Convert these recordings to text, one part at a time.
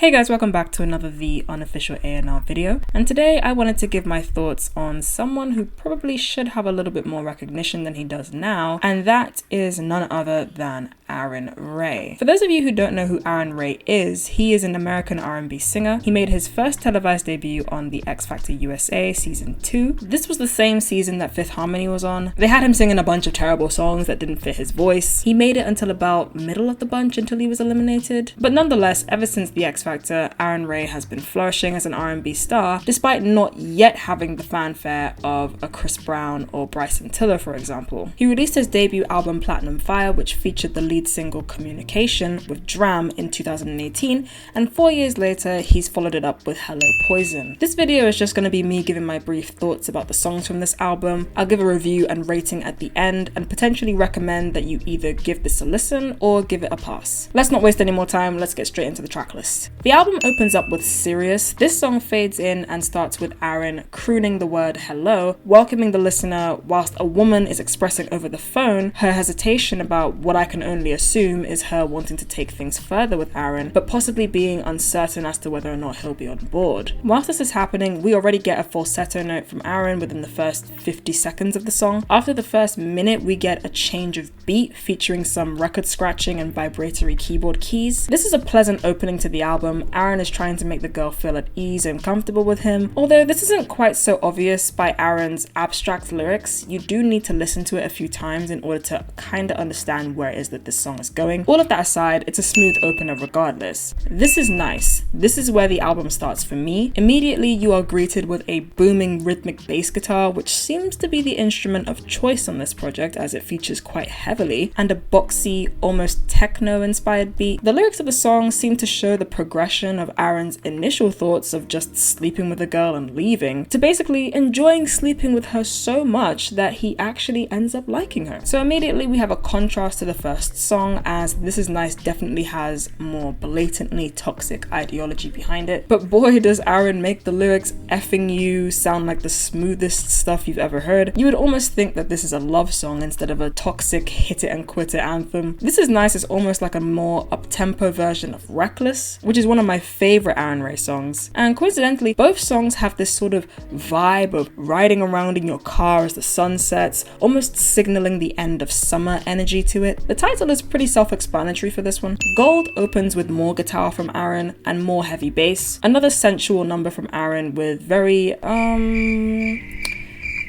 Hey guys, welcome back to another The Unofficial A&R video, and today I wanted to give my thoughts on someone who probably should have a little bit more recognition than he does now, and that is none other than Arin Ray. For those of you who don't know who Arin Ray is, he is an American R&B singer. He made his first televised debut on the X Factor USA Season 2. This was the same season that Fifth Harmony was on. They had him singing a bunch of terrible songs that didn't fit his voice. He made it until about middle of the bunch until he was eliminated. But nonetheless, ever since the X Factor, Arin Ray has been flourishing as an R&B star, despite not yet having the fanfare of a Chris Brown or Bryson Tiller, for example. He released his debut album Platinum Fire, which featured the lead single Communication with Dram in 2018, and 4 years later he's followed it up with Hello Poison. This video is just going to be me giving my brief thoughts about the songs from this album. I'll give a review and rating at the end, and potentially recommend that you either give this a listen or give it a pass. Let's not waste any more time, let's get straight into the track list. The album opens up with Serious. This song fades in and starts with Arin crooning the word hello, welcoming the listener whilst a woman is expressing over the phone her hesitation about what I can only assume is her wanting to take things further with Arin, but possibly being uncertain as to whether or not he'll be on board. Whilst this is happening, we already get a falsetto note from Arin within the first 50 seconds of the song. After the first minute, we get a change of beat featuring some record scratching and vibratory keyboard keys. This is a pleasant opening to the album. Arin is trying to make the girl feel at ease and comfortable with him. Although this isn't quite so obvious by Arin's abstract lyrics, you do need to listen to it a few times in order to kind of understand where it is that this song is going. All of that aside, it's a smooth opener regardless. This is nice. This is where the album starts for me. Immediately you are greeted with a booming rhythmic bass guitar, which seems to be the instrument of choice on this project as it features quite heavily, and a boxy, almost techno-inspired beat. The lyrics of the song seem to show the progression of Arin's initial thoughts of just sleeping with a girl and leaving, to basically enjoying sleeping with her so much that he actually ends up liking her. So immediately we have a contrast to the first song, as This Is Nice definitely has more blatantly toxic ideology behind it. But boy, does Arin make the lyrics "effing you" sound like the smoothest stuff you've ever heard. You would almost think that this is a love song instead of a toxic hit it and quit it anthem. This Is Nice is almost like a more up-tempo version of Reckless, which is one of my favorite Arin Ray songs. And coincidentally, both songs have this sort of vibe of riding around in your car as the sun sets, almost signaling the end of summer energy to it. The title is pretty self-explanatory for this one. Gold opens with more guitar from Arin and more heavy bass. Another sensual number from Arin with very,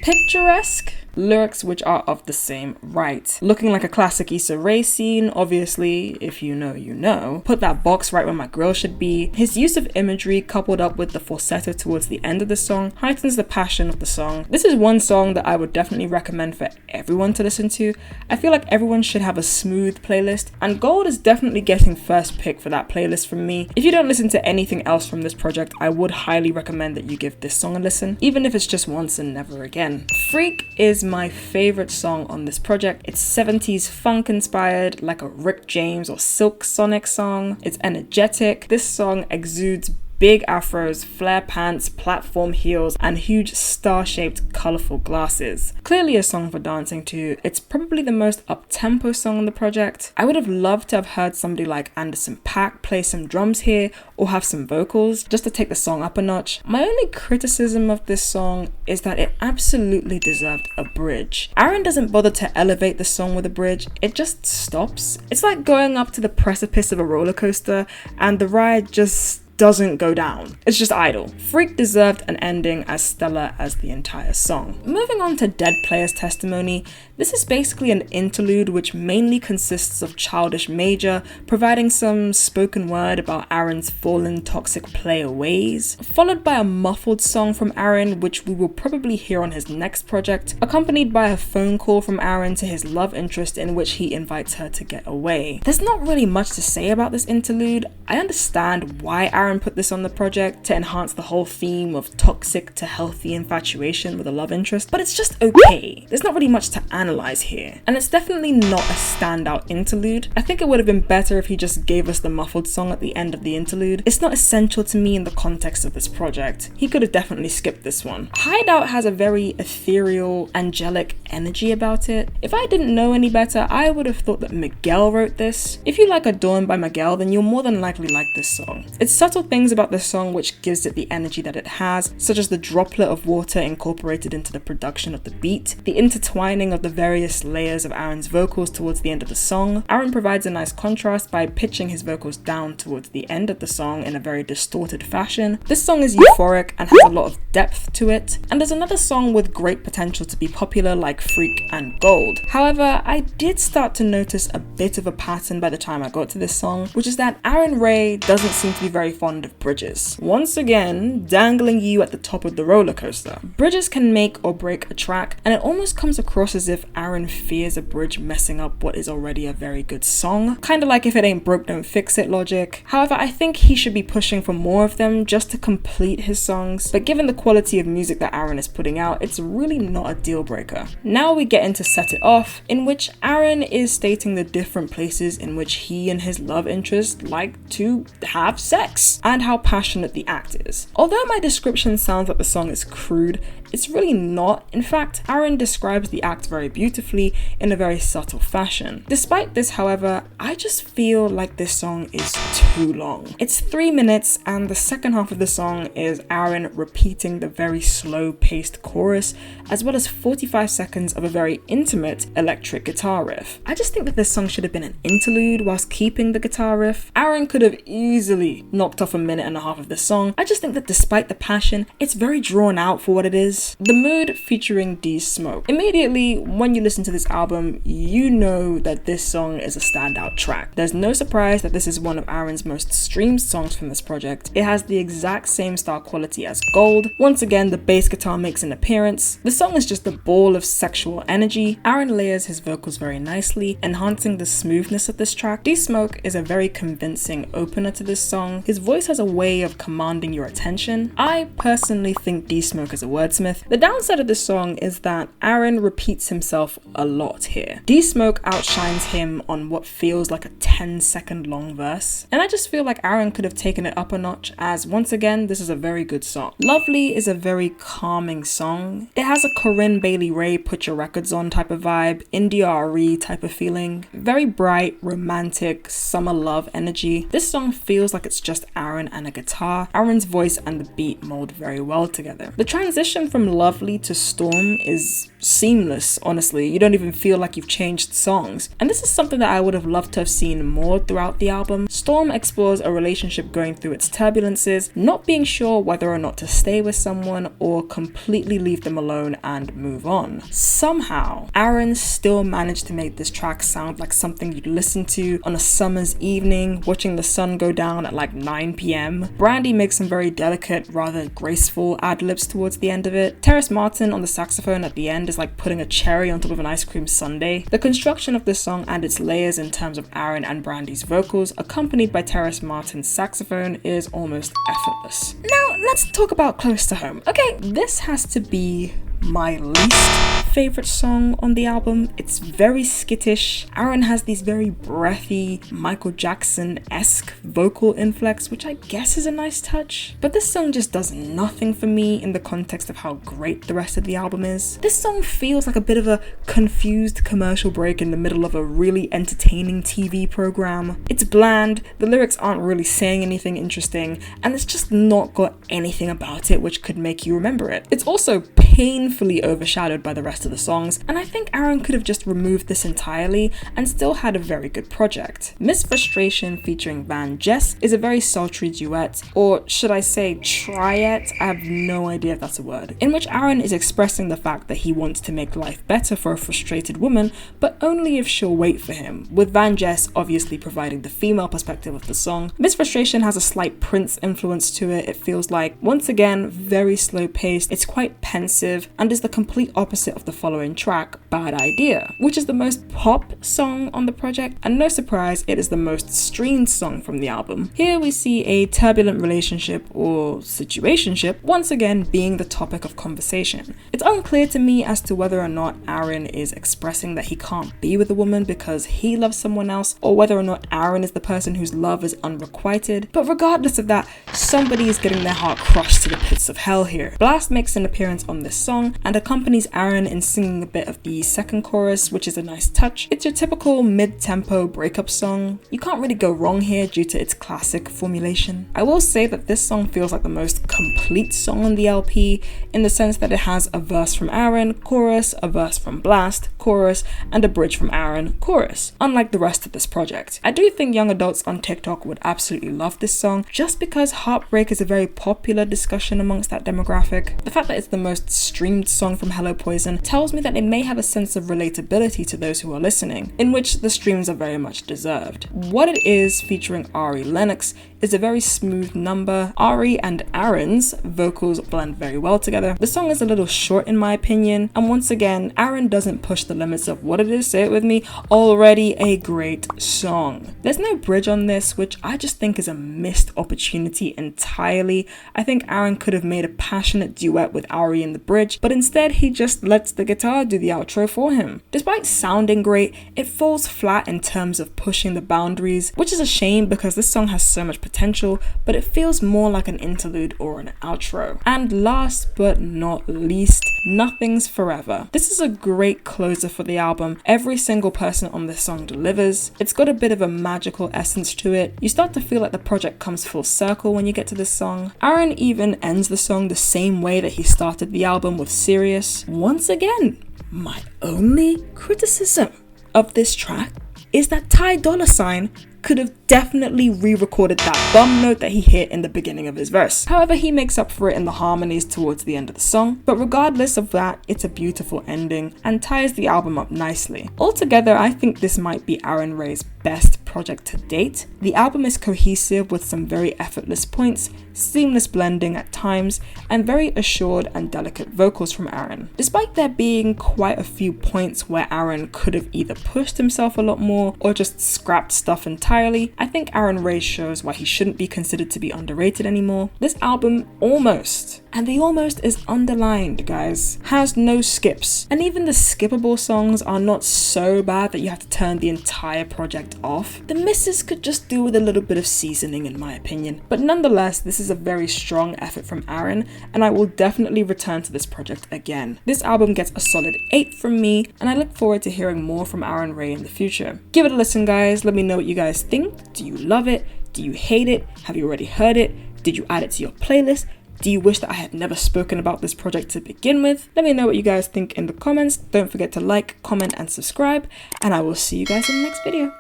picturesque lyrics which are of the same right. Looking like a classic Issa Rae scene, obviously, if you know, you know. Put that box right where my grill should be. His use of imagery coupled up with the falsetto towards the end of the song heightens the passion of the song. This is one song that I would definitely recommend for everyone to listen to. I feel like everyone should have a smooth playlist, and Gold is definitely getting first pick for that playlist from me. If you don't listen to anything else from this project, I would highly recommend that you give this song a listen, even if it's just once and never again. Freak is my favorite song on this project. It's 70s funk inspired, like a Rick James or Silk Sonic song. It's energetic. This song exudes big afros, flare pants, platform heels, and huge star-shaped colorful glasses. Clearly a song for dancing to. It's probably the most up-tempo song on the project. I would have loved to have heard somebody like Anderson .Paak play some drums here or have some vocals just to take the song up a notch. My only criticism of this song is that it absolutely deserved a bridge. Arin doesn't bother to elevate the song with a bridge, it just stops. It's like going up to the precipice of a roller coaster and the ride just doesn't go down. It's just idle. Freak deserved an ending as stellar as the entire song. Moving on to Dead Player's testimony, this is basically an interlude which mainly consists of Childish Major providing some spoken word about Arin's fallen toxic player ways, followed by a muffled song from Arin which we will probably hear on his next project, accompanied by a phone call from Arin to his love interest in which he invites her to get away. There's not really much to say about this interlude. I understand why Arin put this on the project to enhance the whole theme of toxic to healthy infatuation with a love interest, but it's just okay. There's not really much to analyze here. And it's definitely not a standout interlude. I think it would have been better if he just gave us the muffled song at the end of the interlude. It's not essential to me in the context of this project. He could have definitely skipped this one. Hideout has a very ethereal, angelic energy about it. If I didn't know any better, I would have thought that Miguel wrote this. If you like Adorn by Miguel, then you'll more than likely like this song. It's subtle things about this song which gives it the energy that it has, such as the droplet of water incorporated into the production of the beat, the intertwining of the various layers of Arin's vocals towards the end of the song. Arin provides a nice contrast by pitching his vocals down towards the end of the song in a very distorted fashion. This song is euphoric and has a lot of depth to it, and there's another song with great potential to be popular like Freak and Gold. However, I did start to notice a bit of a pattern by the time I got to this song, which is that Arin Ray doesn't seem to be very fond of bridges. Once again, dangling you at the top of the roller coaster. Bridges can make or break a track, and it almost comes across as if Arin fears a bridge messing up what is already a very good song. Kinda like if it ain't broke, don't fix it logic. However, I think he should be pushing for more of them just to complete his songs, but given the quality of music that Arin is putting out, it's really not a deal breaker. Now we get into Set It Off, in which Arin is stating the different places in which he and his love interest like to have sex, and how passionate the act is. Although my description sounds like the song is crude, it's really not. In fact, Arin describes the act very beautifully in a very subtle fashion. Despite this, however, I just feel like this song is too long. It's 3 minutes, and the second half of the song is Arin repeating the very slow-paced chorus, as well as 45 seconds of a very intimate electric guitar riff. I just think that this song should have been an interlude whilst keeping the guitar riff. Arin could have easily knocked off a minute and a half of the song. I just think that despite the passion, it's very drawn out for what it is. The Mood featuring D Smoke. Immediately, when you listen to this album, you know that this song is a standout track. There's no surprise that this is one of Arin's most streamed songs from this project. It has the exact same style quality as Gold. Once again, the bass guitar makes an appearance. The song is just a ball of sexual energy. Arin layers his vocals very nicely, enhancing the smoothness of this track. D Smoke is a very convincing opener to this song. His voice has a way of commanding your attention. I personally think D Smoke is a wordsmith. The downside of this song is that Arin repeats himself a lot here. D Smoke outshines him on what feels like a 10-second long verse, and I just feel like Arin could have taken it up a notch, as once again, this is a very good song. Lovely is a very calming song. It has a Corinne Bailey Rae put your records on type of vibe, India Ari type of feeling, very bright, romantic, summer love energy. This song feels like it's just Arin and a guitar. Arin's voice and the beat mold very well together. The transition from Lovely to Storm is seamless, honestly. You don't even feel like you've changed songs. And this is something that I would have loved to have seen more throughout the album. Storm explores a relationship going through its turbulences, not being sure whether or not to stay with someone or completely leave them alone and move on. Somehow, Arin still managed to make this track sound like something you'd listen to on a summer's evening, watching the sun go down at like 9 p.m. Brandy makes some very delicate, rather graceful ad-libs towards the end of it. Terrace Martin on the saxophone at the end is like putting a cherry on top of an ice cream sundae. The construction of this song and its layers in terms of Arin and Brandy's vocals, accompanied by Terrace Martin's saxophone, is almost effortless. Now, let's talk about Close to Home. Okay, this has to be my least favorite song on the album. It's very skittish. Arin has these very breathy, Michael Jackson-esque vocal inflex, which I guess is a nice touch. But this song just does nothing for me in the context of how great the rest of the album is. This song feels like a bit of a confused commercial break in the middle of a really entertaining TV program. It's bland, the lyrics aren't really saying anything interesting, and it's just not got anything about it which could make you remember it. It's also painfully overshadowed by the rest of the songs, and I think Arin could have just removed this entirely and still had a very good project. Miss Frustration featuring VanJess is a very sultry duet, or should I say triet? I have no idea if that's a word, in which Arin is expressing the fact that he wants to make life better for a frustrated woman, but only if she'll wait for him, with VanJess obviously providing the female perspective of the song. Miss Frustration has a slight Prince influence to it. It feels like, once again, very slow paced. It's quite pensive cohesive and is the complete opposite of the following track, Bad Idea, which is the most pop song on the project, and no surprise, it is the most streamed song from the album. Here we see a turbulent relationship or situationship once again being the topic of conversation. It's unclear to me as to whether or not Arin is expressing that he can't be with a woman because he loves someone else, or whether or not Arin is the person whose love is unrequited, but regardless of that, somebody is getting their heart crushed to the pits of hell here. Blxst makes an appearance on this song and accompanies Arin in singing a bit of the second chorus, which is a nice touch. It's your typical mid-tempo breakup song. You can't really go wrong here due to its classic formulation. I will say that this song feels like the most complete song on the LP in the sense that it has a verse from Arin, chorus, a verse from Blxst, chorus, and a bridge from Arin, chorus, unlike the rest of this project. I do think young adults on TikTok would absolutely love this song just because heartbreak is a very popular discussion amongst that demographic. The fact that it's the most streamed song from Hello Poison tells me that it may have a sense of relatability to those who are listening, in which the streams are very much deserved. What It Is featuring Ari Lennox is a very smooth number. Ari and Arin's vocals blend very well together. The song is a little short in my opinion, and once again, Arin doesn't push the limits of what it is, say it with me, already a great song. There's no bridge on this, which I just think is a missed opportunity entirely. I think Arin could have made a passionate duet with Ari in the bridge, but instead he just lets the guitar do the outro for him. Despite sounding great, it falls flat in terms of pushing the boundaries, which is a shame because this song has so much potential, but it feels more like an interlude or an outro. And last but not least, Nothing's Forever. This is a great closer for the album. Every single person on this song delivers. It's got a bit of a magical essence to it. You start to feel like the project comes full circle when you get to this song. Arin even ends the song the same way that he started the album, with Serious. Once again, my only criticism of this track is that Dolla Sign could have definitely re-recorded that bum note that he hit in the beginning of his verse. However, he makes up for it in the harmonies towards the end of the song, but regardless of that, it's a beautiful ending and ties the album up nicely. Altogether, I think this might be Arin Ray's best project to date. The album is cohesive with some very effortless points, seamless blending at times, and very assured and delicate vocals from Arin. Despite there being quite a few points where Arin could have either pushed himself a lot more or just scrapped stuff entirely, I think Arin Ray shows why he shouldn't be considered to be underrated anymore. This album almost, and the almost is underlined, guys, has no skips, and even the skippable songs are not so bad that you have to turn the entire project off. The misses could just do with a little bit of seasoning in my opinion, but nonetheless, this is a very strong effort from Arin, and I will definitely return to this project again. This album gets a solid 8 from me, and I look forward to hearing more from Arin Ray in the future. Give it a listen, guys. Let me know what you guys think. Do you love it? Do you hate it? Have you already heard it? Did you add it to your playlist? Do you wish that I had never spoken about this project to begin with? Let me know what you guys think in the comments. Don't forget to like, comment, and subscribe, and I will see you guys in the next video.